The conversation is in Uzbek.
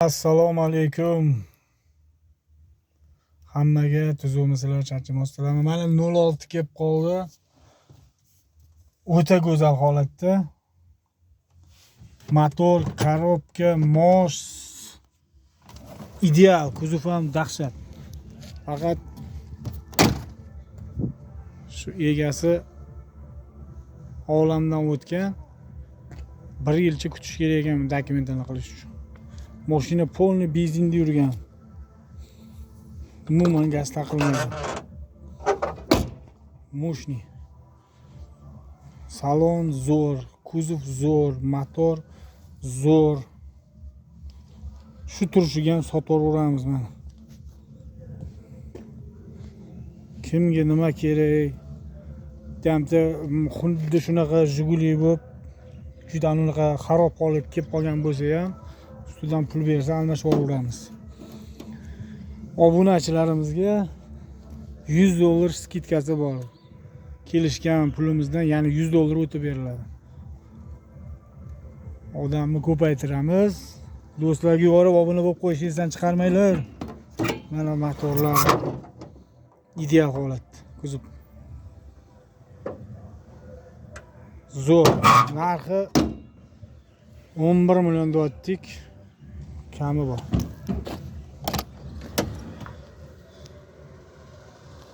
Assalomu alaykum. Hammaga tuzukmisizlar, charchamasizlar. Mana 06 kelib qoldi. O'ta go'zal holatda. Motor, korobka, mosh ideal, kuzov ham dahshat. Faqat shu egasi olamdan o'tgan. 1 yilcha kutish kerak ekan dokumentini qilish uchun. Mashina polniy benzinda yurgan. Umuman gaz taqilmagan. Moshni. Salon zo'r, kuzov zo'r, motor zo'r. Shu turishiga ham sotaveramiz mana. Kimga nima kerak? Damda xuddi shunaqa Jiguli bo'lib, juda unaqa xarob qolib kelib qolgan bo'lsa ham, ustidan pul bersa almashib olaveramiz. Obunachilarimizga $100 skidkasi bor. Kelishgan pulimizdan, ya'ni $100 o'tib beriladi. Odamni ko'paytiramiz. Do'stlarga yuborib obuna bo'lib qo'yishingizdan chiqarmanglar. Mana motorlar ideal holatda. Kuzov zo'r. Narxi 11 million deyotdik. Kami bor.